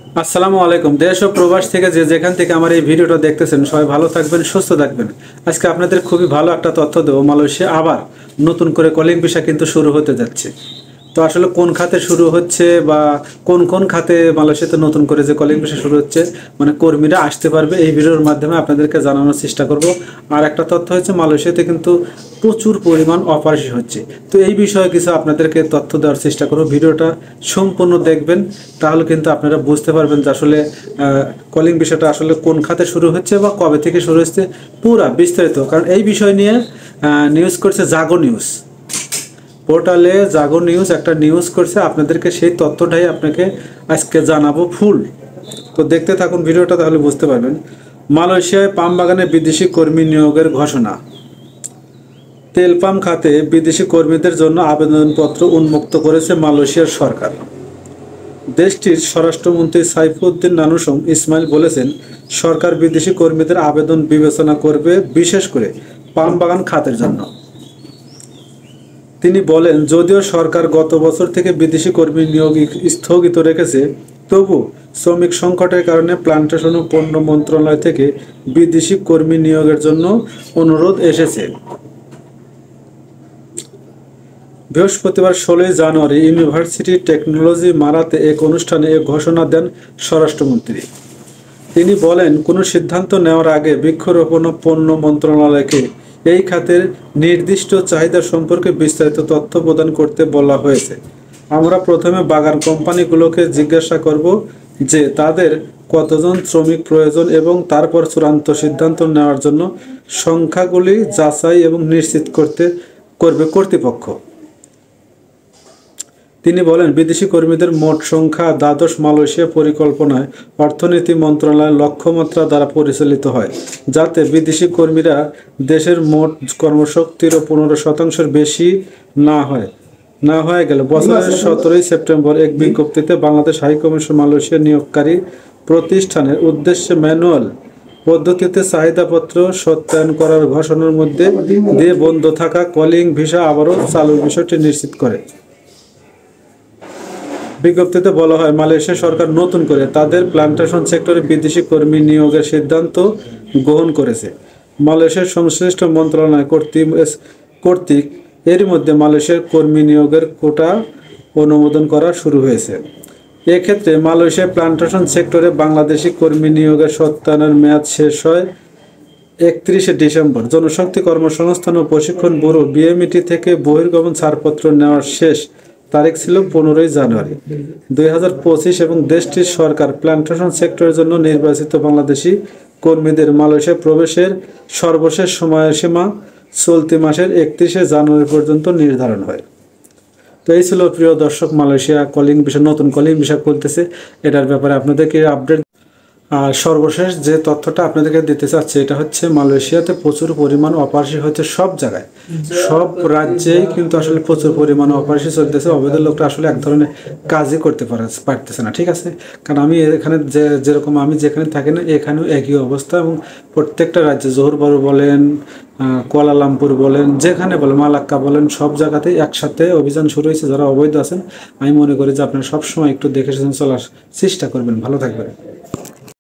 আসসালামু আলাইকুম। দেশ ও প্রবাস থেকে যে যেখান থেকে আমার এই ভিডিওটা দেখতেছেন সবাই ভালো থাকবেন, সুস্থ থাকবেন। আজকে আপনাদের খুবই ভালো একটা তথ্য দেবো। মালয়েশিয়া আবার নতুন করে কলিং ভিসা কিন্তু শুরু হতে যাচ্ছে। তো আসলে কোন খাতে শুরু হচ্ছে বা কোন কোন খাতে মালয়েশিয়াতে নতুন করে যে কলিং ভিসা শুরু হচ্ছে, মানে কর্মীরা আসতে পারবে, এই ভিডিওর মাধ্যমে আপনাদেরকে জানানোর চেষ্টা করব। আর একটা তথ্য হচ্ছে মালয়েশিয়াতে কিন্তু প্রচুর পরিমাণ অপারেশন হচ্ছে। তো এই বিষয়ে কিছু আপনাদেরকে তথ্য দেওয়ার চেষ্টা করব। ভিডিওটা সম্পূর্ণ দেখবেন, তাহলে কিন্তু আপনারা বুঝতে পারবেন যে আসলে কলিং বিষয়টা আসলে কোন খাতে শুরু হচ্ছে বা কবে থেকে শুরু হচ্ছে, পুরা বিস্তারিত। কারণ এই বিষয় নিয়ে নিউজ করছে জাগো নিউজ পোর্টালে। জাগো নিউজ একটা নিউজ করছে, আপনাদেরকে সেই তথ্যটাই আপনাকে আজকে জানাবো ফুল। তো দেখতে থাকুন ভিডিওটা, তাহলে বুঝতে পারবেন। মালয়েশিয়ায় পাম বাগানে বিদেশি কর্মী নিয়োগের ঘোষণা। তেল পাম খাতে বিদেশি কর্মীদের জন্য আবেদনপত্র উন্মুক্ত করেছে মালয়েশিয়ার সরকার। দেশটির স্বরাষ্ট্রমন্ত্রী সাইফুদ্দিন নানুসম ইসমাইল বলেছেন, সরকার বিদেশি কর্মীদের আবেদন বিবেচনা করবে, বিশেষ করে পাম বাগান খাতের জন্য। তিনি বলেন, যদিও সরকার গত বছর থেকে বিদেশি কর্মী নিয়োগ স্থগিত রেখেছে, তবু শ্রমিক সংকটের কারণে প্লান্টেশন ও পণ্য মন্ত্রণালয় থেকে বিদেশি কর্মী নিয়োগের জন্য অনুরোধ এসেছে। বৃহস্পতিবার 16 জানুয়ারি ইউনিভার্সিটি টেকনোলজি মারাতে এক অনুষ্ঠানে এ ঘোষণা দেন স্বরাষ্ট্রমন্ত্রী। তিনি বলেন, কোনো সিদ্ধান্ত নেওয়ার আগে বৃক্ষরোপণ ও পণ্য মন্ত্রণালয়কে এই খাতের নির্দিষ্ট চাহিদা সম্পর্কে বিস্তারিত তথ্য প্রদান করতে বলা হয়েছে। আমরা প্রথমে বাগান কোম্পানিগুলোকে জিজ্ঞাসা করব যে তাদের কতজন শ্রমিক প্রয়োজন এবং তারপর চূড়ান্ত সিদ্ধান্ত নেওয়ার জন্য সংখ্যাগুলি যাচাই এবং নিশ্চিত করবে কর্তৃপক্ষ। তিনি বলেন, বিদেশি কর্মীদের মোট সংখ্যা দ্বাদশ মালয়েশিয়া পরিকল্পনায় অর্থনীতি মন্ত্রণালয়ের লক্ষ্যমাত্রা দ্বারা পরিচালিত হয়, যাতে বিদেশি কর্মীরা দেশের মোট কর্মশক্তির 15% বেশি না হয়ে গেল। বছরের 17 সেপ্টেম্বর এক বিজ্ঞপ্তিতে বাংলাদেশ হাইকমিশন মালয়েশিয়া নিয়োগকারী প্রতিষ্ঠানের উদ্দেশ্যে ম্যানুয়াল পদ্ধতিতে চাহিদাপত্র সত্যায়ন করার ঘোষণার মধ্যে দিয়ে বন্ধ থাকা কলিং ভিসা আবারও চালুর বিষয়টি নিশ্চিত করে। বিজ্ঞপ্তিতে বলা হয়, মালয়েশিয়া সরকার নতুন করে তাদের প্লান্টেশন সেক্টরে বিদেশি কর্মী নিয়োগের সিদ্ধান্ত গ্রহণ করেছে। মালয়েশিয়ার সংশ্লিষ্ট মন্ত্রণালয় কর্তৃক এরই মধ্যে মালয়েশিয়ার কর্মী নিয়োগের কোটা অনুমোদন করা শুরু হয়েছে। এক্ষেত্রে মালয়েশিয়ার প্লান্টেশন সেক্টরে বাংলাদেশি কর্মী নিয়োগের সত্যায়নের মেয়াদ শেষ হয় 31 ডিসেম্বর। জনশক্তি কর্মসংস্থান ও প্রশিক্ষণ ব্যুরো বিএমইটি থেকে বহির্গমন ছাড়পত্র নেওয়ার শেষ তারিখ ছিল 15 জানুয়ারি 2025 এবং দেশটির সরকার প্লান্টেশন সেক্টরের জন্য নির্বাচিত বাংলাদেশি কর্মীদের মালয়েশিয়া প্রবেশের সর্বশেষ সময়সীমা চলতি মাসের 31 জানুয়ারি পর্যন্ত নির্ধারণ হয়। তো এই ছিল প্রিয় দর্শক, মালয়েশিয়া কলিং ভিসা, নতুন কলিং ভিসা খুলতেছে, এটার ব্যাপারে আপনাদেরকে আপডেট। আর সর্বশেষ যে তথ্যটা আপনাদেরকে দিতে চাচ্ছি, এটা হচ্ছে মালয়েশিয়াতে প্রচুর পরিমাণ অপারেশন হচ্ছে সব জায়গায়, সব রাজ্যেই কিন্তু আসলে প্রচুর পরিমাণ অপারেশন চলতেছে। অবৈধ লোকটা আসলে এক ধরনের কাজই করতে পারতেছে না, ঠিক আছে। কারণ আমি এখানে যেরকম আমি যেখানে থাকি না, এখানেও একই অবস্থা। এবং প্রত্যেকটা রাজ্যে জোহর বারু বলেন, কুয়ালালামপুর বলেন, যেখানে বলেন, মালাক্কা বলেন, সব জায়গাতেই একসাথে অভিযান শুরু হয়েছে। যারা অবৈধ আছেন, আমি মনে করি যে আপনারা সবসময় একটু দেখে চলার চেষ্টা করবেন। ভালো থাকবেন।